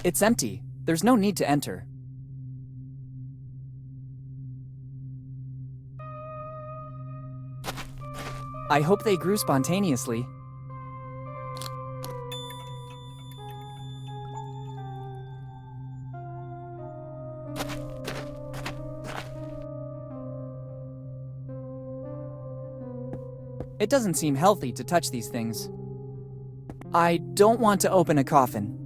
It's empty. There's no need to enter. I hope they grew spontaneously. It doesn't seem healthy to touch these things. I don't want to open a coffin.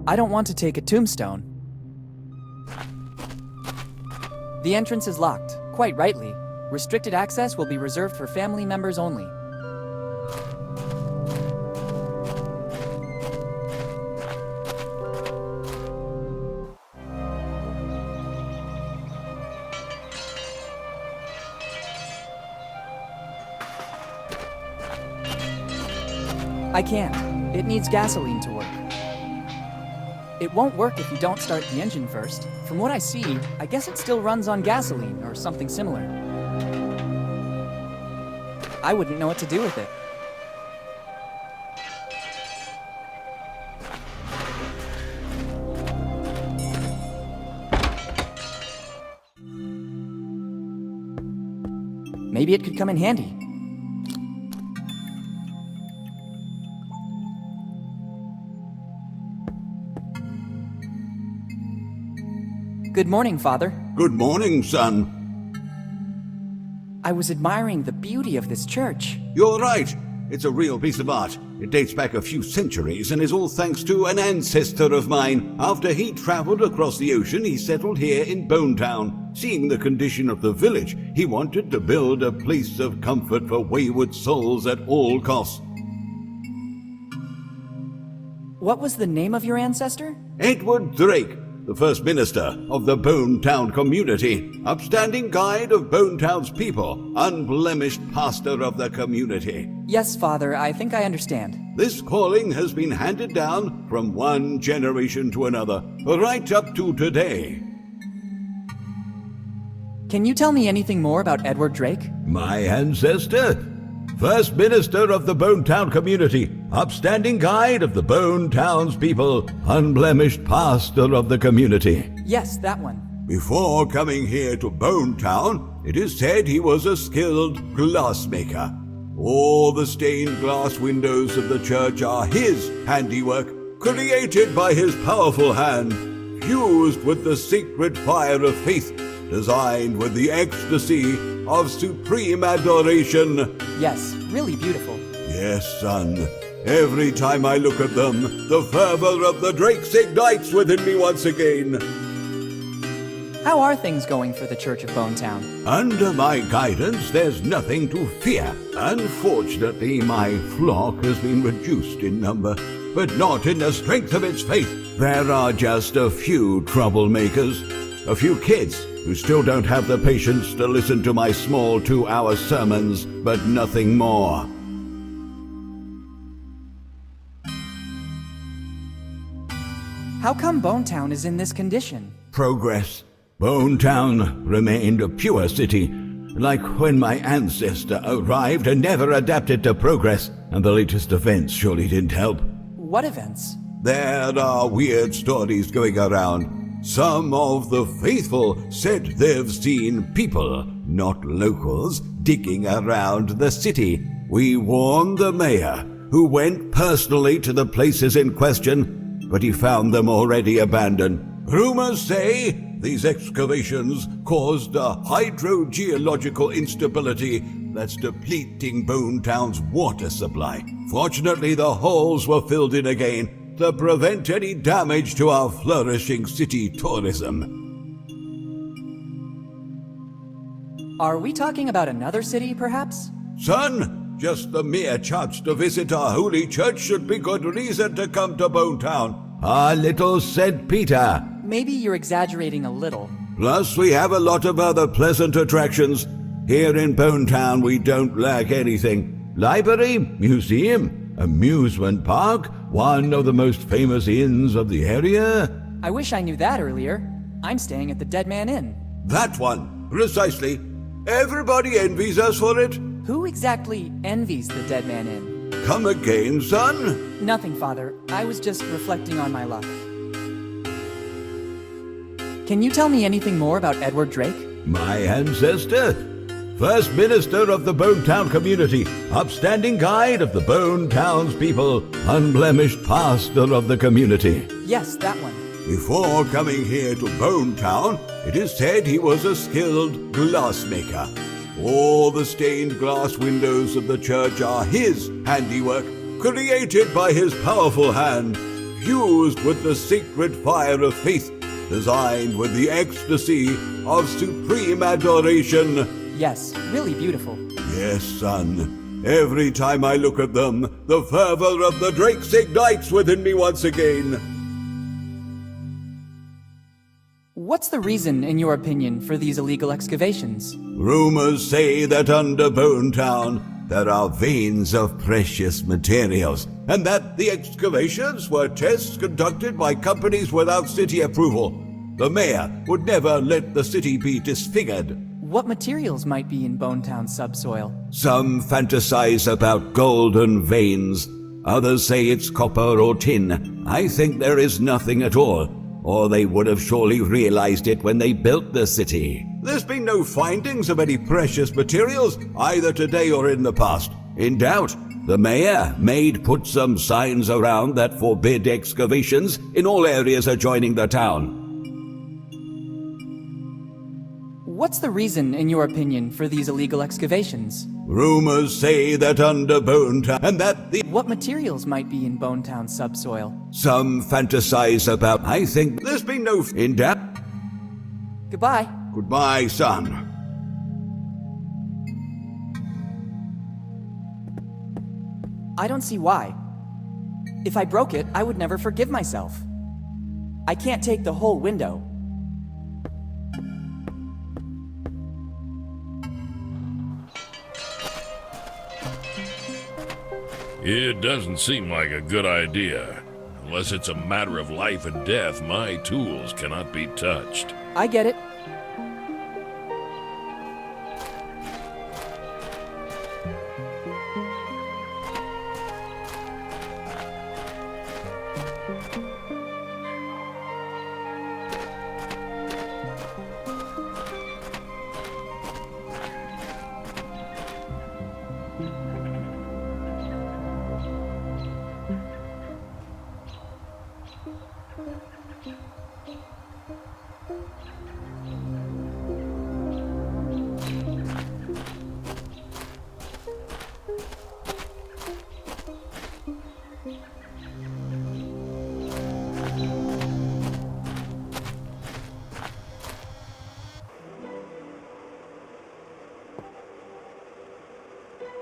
I don't want to take a tombstone. The entrance is locked, quite rightly. Restricted access will be reserved for family members only. I can't. It needs gasoline to work. It won't work if you don't start the engine first. From what I see, I guess it still runs on gasoline or something similar. I wouldn't know what to do with it. Maybe it could come in handy. Good morning, Father. Good morning, son. I was admiring the beauty of this church. You're right. It's a real piece of art. It dates back a few centuries and is all thanks to an ancestor of mine. After he traveled across the ocean, he settled here in Bone Town. Seeing the condition of the village, he wanted to build a place of comfort for wayward souls at all costs. What was the name of your ancestor? Edward Drake, the first minister of the Bone Town community, upstanding guide of Bone Town's people, unblemished pastor of the community. Yes, Father, I think I understand. This calling has been handed down from one generation to another, right up to today. Can you tell me anything more about Edward Drake? My ancestor? First minister of the Bone Town community, upstanding guide of the Bone Town's people, unblemished pastor of the community. Yes, that one. Before coming here to Bone Town, it is said he was a skilled glassmaker. All the stained glass windows of the church are his handiwork, created by his powerful hand, fused with the sacred fire of faith, designed with the ecstasy of supreme adoration. Yes, really beautiful. Yes, son. Every time I look at them, the fervor of the Drakes ignites within me once again. How are things going for the Church of Bone Town? Under my guidance, there's nothing to fear. Unfortunately, my flock has been reduced in number, but not in the strength of its faith. There are just a few troublemakers, a few kids who still don't have the patience to listen to my small 2-hour sermons, but nothing more. How come Bone Town is in this condition? Progress. Bone Town remained a pure city, like when my ancestor arrived and never adapted to progress, and the latest events surely didn't help. What events? There are weird stories going around. Some of the faithful said they've seen people, not locals, digging around the city. We warned the mayor, who went personally to the places in question, but he found them already abandoned. Rumors say these excavations caused a hydrogeological instability that's depleting Bone Town's water supply. Fortunately, the holes were filled in again to prevent any damage to our flourishing city tourism. Are we talking about another city, perhaps? Son, just the mere chance to visit our holy church should be good reason to come to Bone Town. Our little St. Peter. Maybe you're exaggerating a little. Plus, we have a lot of other pleasant attractions. Here in Bone Town, we don't lack anything. Library, museum, amusement park, one of the most famous inns of the area. I wish I knew that earlier. I'm staying at the Dead Man Inn. That one, precisely. Everybody envies us for it. Who exactly envies the Dead Man Inn? Come again, son? Nothing, Father. I was just reflecting on my luck. Can you tell me anything more about Edward Drake? My ancestor? First minister of the Bone Town community, upstanding guide of the Bone townspeople, unblemished pastor of the community. Yes, that one. Before coming here to Bone Town, it is said he was a skilled glassmaker. All the stained glass windows of the church are his handiwork, created by his powerful hand, fused with the sacred fire of faith, designed with the ecstasy of supreme adoration. Yes, really beautiful. Yes, son. Every time I look at them, the fervor of the Drakes ignites within me once again. What's the reason, in your opinion, for these illegal excavations? Rumors say that under Bone Town there are veins of precious materials, and that the excavations were tests conducted by companies without city approval. The mayor would never let the city be disfigured. What materials might be in Bonetown's subsoil? Some fantasize about golden veins. Others say it's copper or tin. I think there is nothing at all, or they would have surely realized it when they built the city. There's been no findings of any precious materials, either today or in the past. In doubt, the mayor may put some signs around that forbid excavations in all areas adjoining the town. What's the reason, in your opinion, for these illegal excavations? Rumors say that under Bone Town, and that the... What materials might be in Bonetown's subsoil? Some fantasize about... I think there's been no... In doubt... Goodbye. Goodbye, son. I don't see why. If I broke it, I would never forgive myself. I can't take the whole window. It doesn't seem like a good idea. Unless it's a matter of life and death, my tools cannot be touched. I get it.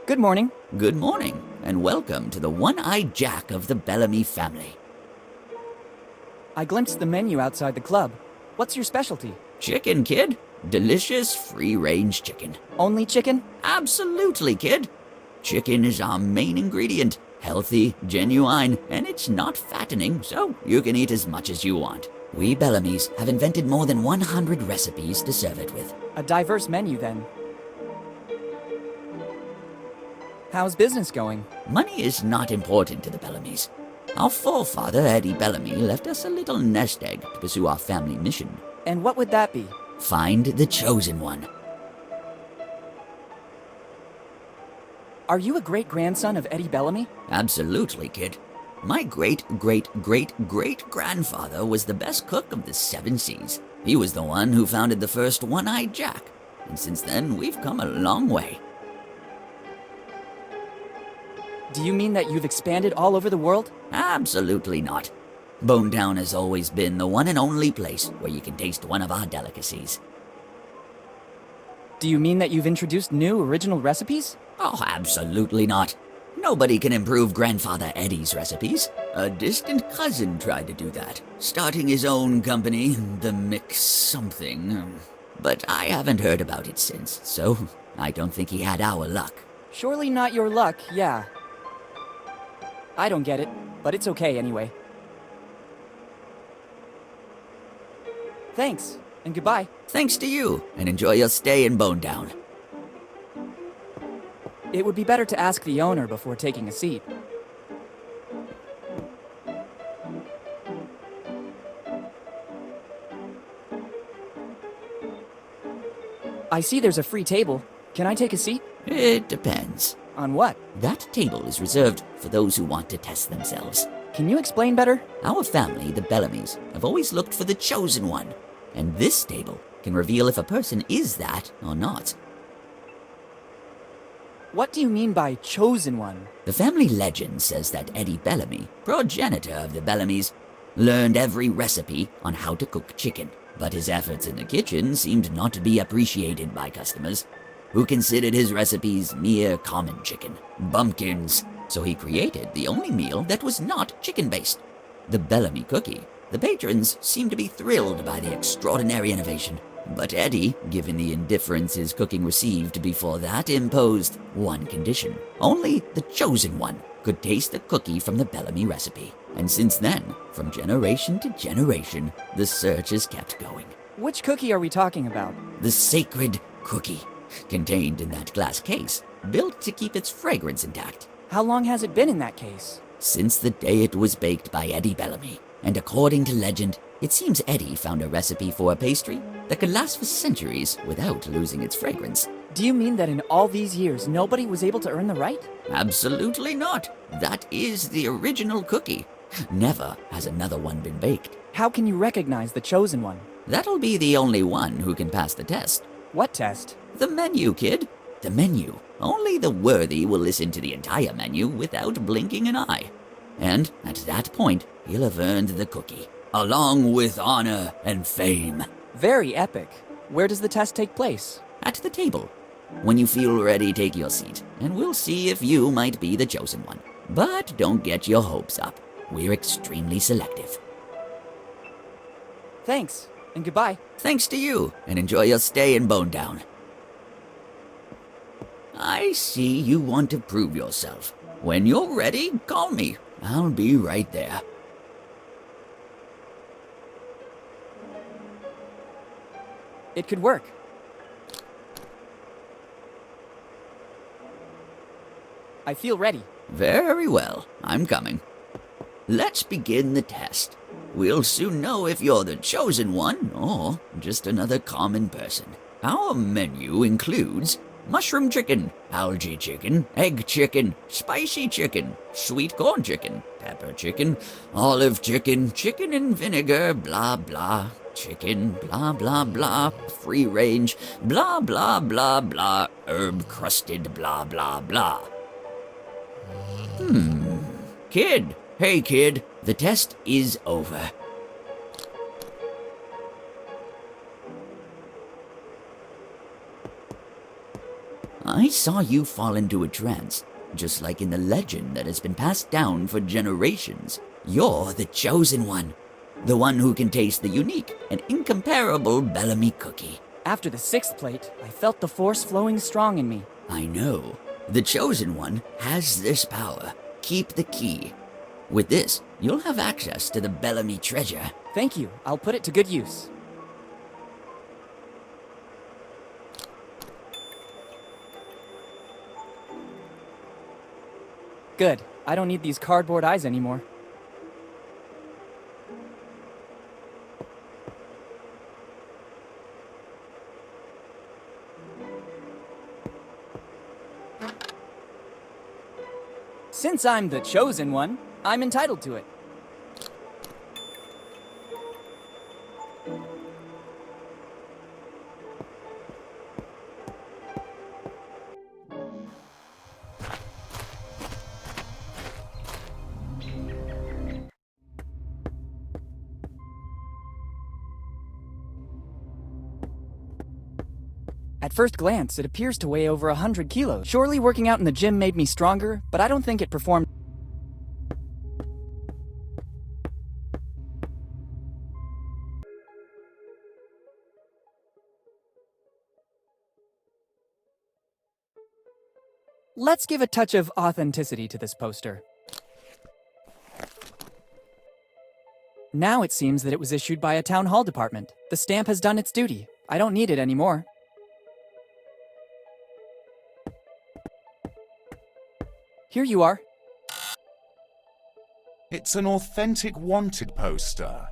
Good morning. Good morning, and welcome to the One-Eyed Jack of the Bellamy family. I glimpsed the menu outside the club. What's your specialty? Chicken, kid. Delicious, free-range chicken. Only chicken? Absolutely, kid. Chicken is our main ingredient. Healthy, genuine, and it's not fattening, so you can eat as much as you want. We Bellamys have invented more than 100 recipes to serve it with. A diverse menu, then. How's business going? Money is not important to the Bellamys. Our forefather, Eddie Bellamy, left us a little nest egg to pursue our family mission. And what would that be? Find the chosen one. Are you a great-grandson of Eddie Bellamy? Absolutely, kid. My great-great-great-great-grandfather was the best cook of the 7 seas. He was the one who founded the first One-Eyed Jack. And since then, we've come a long way. Do you mean that you've expanded all over the world? Absolutely not. Bonetown has always been the one and only place where you can taste one of our delicacies. Do you mean that you've introduced new, original recipes? Oh, absolutely not. Nobody can improve Grandfather Eddie's recipes. A distant cousin tried to do that, starting his own company, the Mix something. But I haven't heard about it since, so I don't think he had our luck. Surely not your luck, yeah. I don't get it, but it's okay anyway. Thanks, and goodbye. Thanks to you, and enjoy your stay in Bonetown. It would be better to ask the owner before taking a seat. I see there's a free table. Can I take a seat? It depends. On what? That table is reserved for those who want to test themselves. Can you explain better? Our family, the Bellamys, have always looked for the chosen one, and this table can reveal if a person is that or not. What do you mean by chosen one? The family legend says that Eddie Bellamy, progenitor of the Bellamys, learned every recipe on how to cook chicken, but his efforts in the kitchen seemed not to be appreciated by customers, who considered his recipes mere common chicken, bumpkins, so he created the only meal that was not chicken-based, the Bellamy cookie. The patrons seemed to be thrilled by the extraordinary innovation, but Eddie, given the indifference his cooking received before that, imposed one condition. Only the chosen one could taste the cookie from the Bellamy recipe. And since then, from generation to generation, the search has kept going. Which cookie are we talking about? The sacred cookie, contained in that glass case, built to keep its fragrance intact. How long has it been in that case? Since the day it was baked by Eddie Bellamy. And according to legend, it seems Eddie found a recipe for a pastry that could last for centuries without losing its fragrance. Do you mean that in all these years, nobody was able to earn the right? Absolutely not. That is the original cookie. Never has another one been baked. How can you recognize the chosen one? That'll be the only one who can pass the test. What test? The menu, kid. The menu. Only the worthy will listen to the entire menu without blinking an eye. And at that point, he'll have earned the cookie, along with honor and fame. Very epic. Where does the test take place? At the table. When you feel ready, take your seat, and we'll see if you might be the chosen one. But don't get your hopes up. We're extremely selective. Thanks, and goodbye. Thanks to you, and enjoy your stay in Bone Town. I see you want to prove yourself. When you're ready, call me. I'll be right there. It could work. I feel ready. Very well, I'm coming. Let's begin the test. We'll soon know if you're the chosen one or just another common person. Our menu includes mushroom chicken, algae chicken, egg chicken, spicy chicken, sweet corn chicken, pepper chicken, olive chicken, chicken and vinegar, blah blah, chicken, blah blah blah, free range, blah blah blah blah, herb crusted, blah blah blah. Kid, hey kid, the test is over. I saw you fall into a trance, just like in the legend that has been passed down for generations. You're the chosen one, the one who can taste the unique and incomparable Bellamy cookie. After the 6th plate, I felt the force flowing strong in me. I know. The chosen one has this power. Keep the key. With this, you'll have access to the Bellamy treasure. Thank you. I'll put it to good use. Good. I don't need these cardboard eyes anymore. Since I'm the chosen one, I'm entitled to it. At first glance, it appears to weigh over 100 kilos. Surely working out in the gym made me stronger, but I don't think it performed. Let's give a touch of authenticity to this poster. Now it seems that it was issued by a town hall department. The stamp has done its duty. I don't need it anymore. Here you are. It's an authentic wanted poster,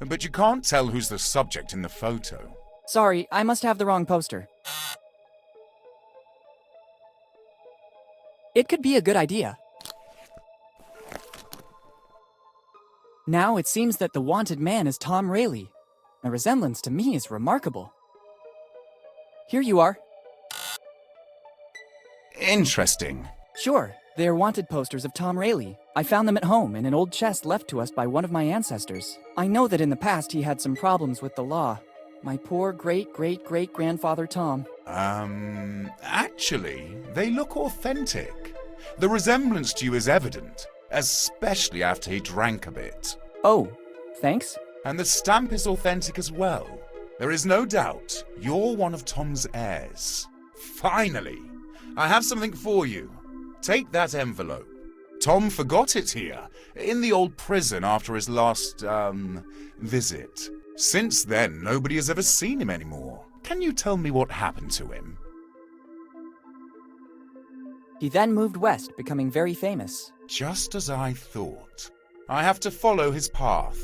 but you can't tell who's the subject in the photo. Sorry, I must have the wrong poster. It could be a good idea. Now it seems that the wanted man is Tom Rayleigh. The resemblance to me is remarkable. Here you are. Interesting. Sure, they are wanted posters of Tom Rayleigh. I found them at home in an old chest left to us by one of my ancestors. I know that in the past he had some problems with the law. My poor great-great-great-grandfather Tom. Actually, they look authentic. The resemblance to you is evident, especially after he drank a bit. Oh, thanks? And the stamp is authentic as well. There is no doubt you're one of Tom's heirs. Finally, I have something for you. Take that envelope. Tom forgot it here, in the old prison after his last, visit. Since then, nobody has ever seen him anymore. Can you tell me what happened to him? He then moved west, becoming very famous. Just as I thought. I have to follow his path.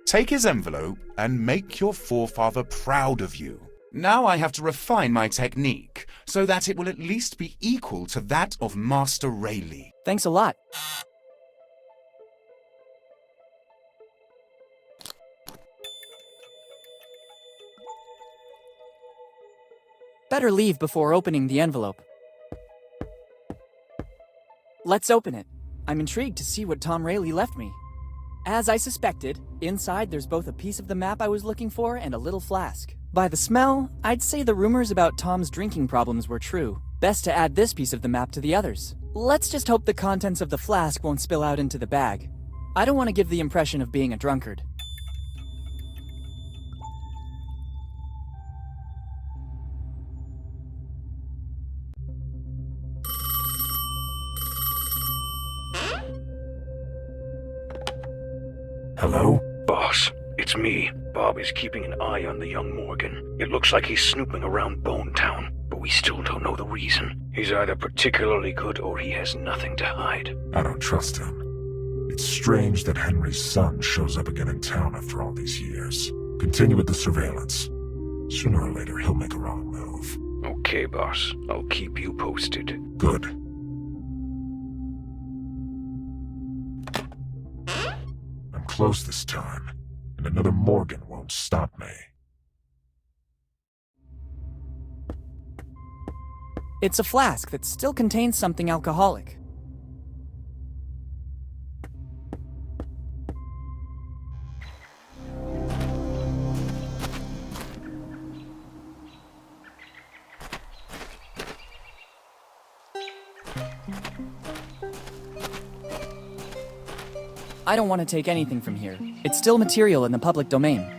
Take his envelope and make your forefather proud of you. Now I have to refine my technique so that it will at least be equal to that of Master Rayleigh. Thanks a lot. Better leave before opening the envelope. Let's open it. I'm intrigued to see what Tom Rayleigh left me. As I suspected, inside there's both a piece of the map I was looking for and a little flask. By the smell, I'd say the rumors about Tom's drinking problems were true. Best to add this piece of the map to the others. Let's just hope the contents of the flask won't spill out into the bag. I don't want to give the impression of being a drunkard. Hello? Boss, it's me. Bob is keeping an eye on the young Morgan. It looks like he's snooping around Bone Town, but we still don't know the reason. He's either particularly good or he has nothing to hide. I don't trust him. It's strange that Henry's son shows up again in town after all these years. Continue with the surveillance. Sooner or later, he'll make a wrong move. Okay, boss. I'll keep you posted. Good. I'm close this time, and another Morgan won't stop me. It's a flask that still contains something alcoholic. I don't want to take anything from here. It's still material in the public domain.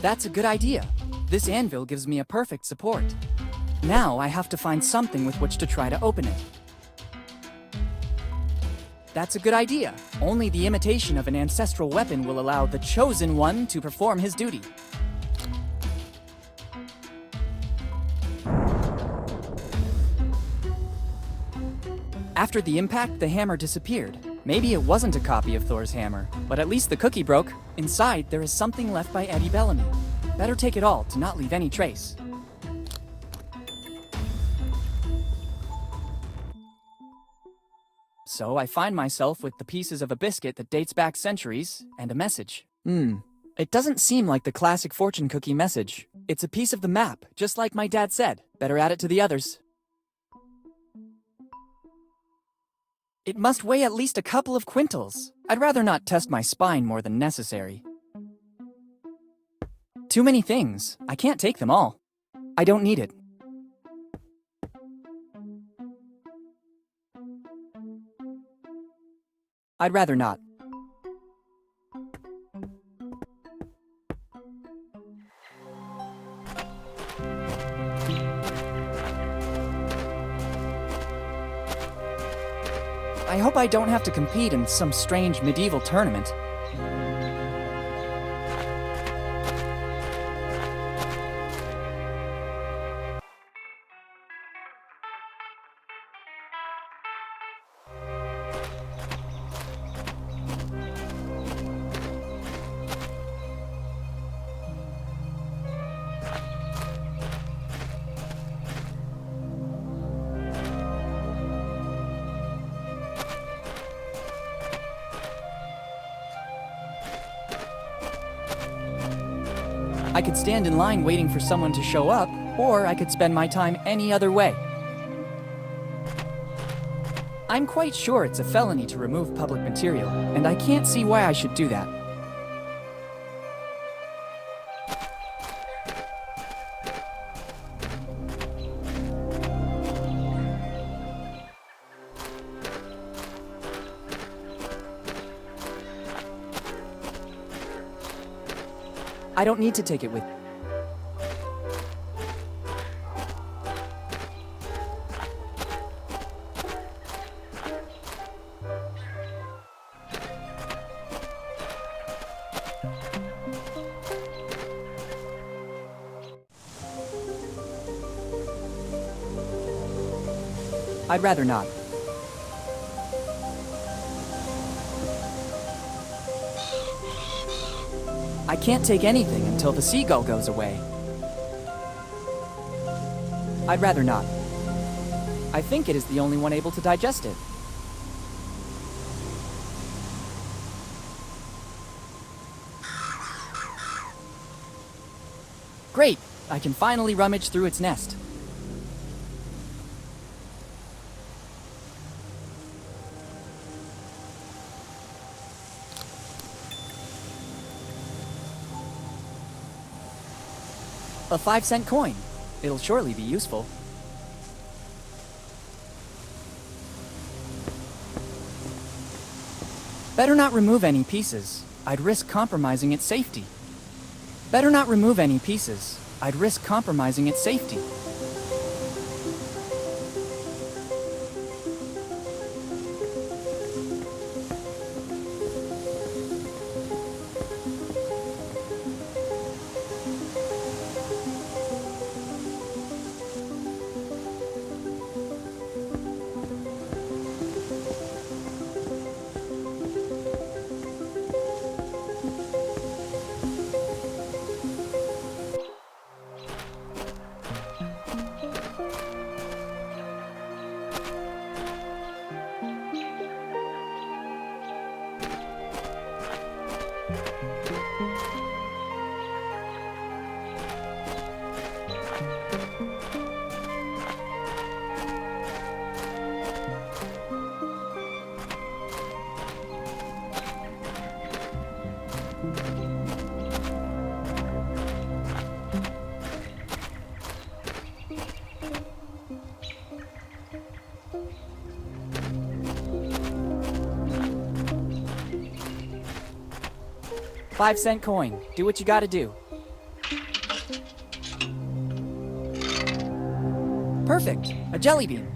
That's a good idea. This anvil gives me a perfect support. Now I have to find something with which to try to open it. That's a good idea. Only the imitation of an ancestral weapon will allow the Chosen One to perform his duty. After the impact, the hammer disappeared. Maybe it wasn't a copy of Thor's hammer, but at least the cookie broke. Inside, there is something left by Eddie Bellamy. Better take it all to not leave any trace. So I find myself with the pieces of a biscuit that dates back centuries and a message. It doesn't seem like the classic fortune cookie message. It's a piece of the map, just like my dad said. Better add it to the others. It must weigh at least a couple of quintals. I'd rather not test my spine more than necessary. Too many things. I can't take them all. I don't need it. I'd rather not. I hope I don't have to compete in some strange medieval tournament. I could stand in line waiting for someone to show up, or I could spend my time any other way. I'm quite sure it's a felony to remove public material, and I can't see why I should do that. I don't need to take it with me. I'd rather not. I can't take anything until the seagull goes away. I'd rather not. I think it is the only one able to digest it. Great! I can finally rummage through its nest. A 5-cent coin. It'll surely be useful. Better not remove any pieces. I'd risk compromising its safety. Better not remove any pieces. I'd risk compromising its safety. $5-cent coin. Do what you gotta do. Perfect. A jelly bean.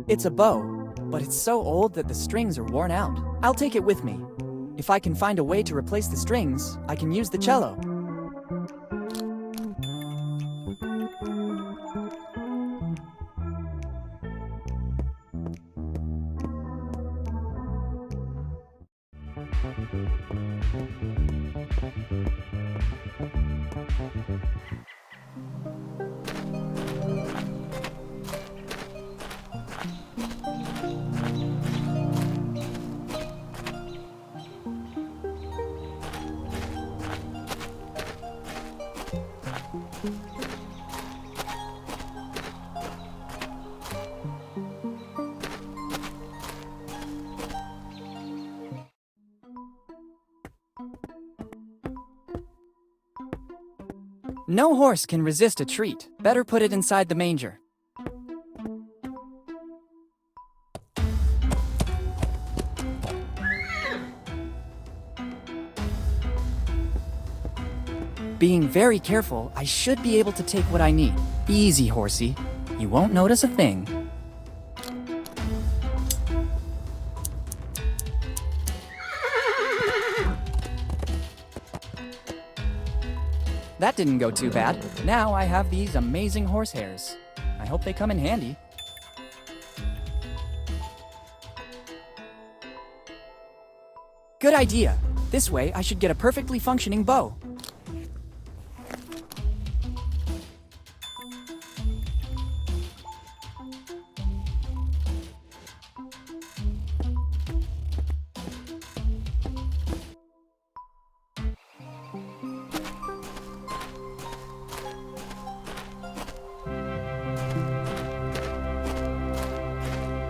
It's a bow, but it's so old that the strings are worn out. I'll take it with me. If I can find a way to replace the strings, I can use the cello. No horse can resist a treat. Better put it inside the manger. Being very careful, I should be able to take what I need. Easy, horsey. You won't notice a thing. That didn't go too bad. Now I have these amazing horsehairs. I hope they come in handy. Good idea. This way I should get a perfectly functioning bow.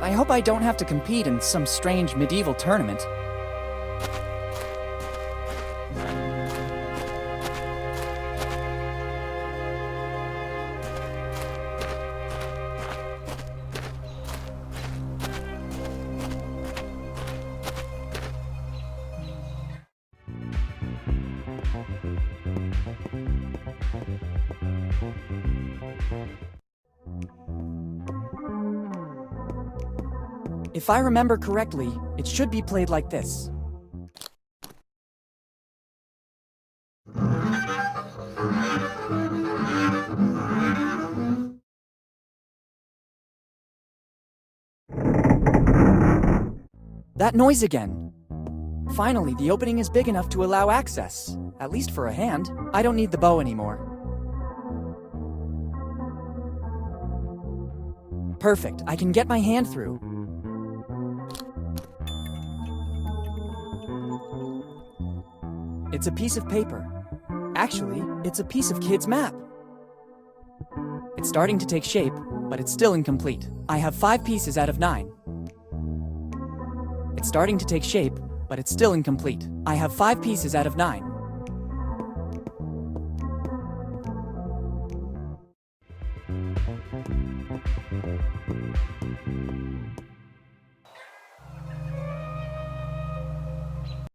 I hope I don't have to compete in some strange medieval tournament. If I remember correctly, it should be played like this. That noise again. Finally, the opening is big enough to allow access, at least for a hand. I don't need the bow anymore. Perfect, I can get my hand through. It's a piece of paper. Actually, it's a piece of Kid's map. It's starting to take shape, but it's still incomplete. I have 5 pieces out of 9. It's starting to take shape, but it's still incomplete. I have 5 pieces out of 9.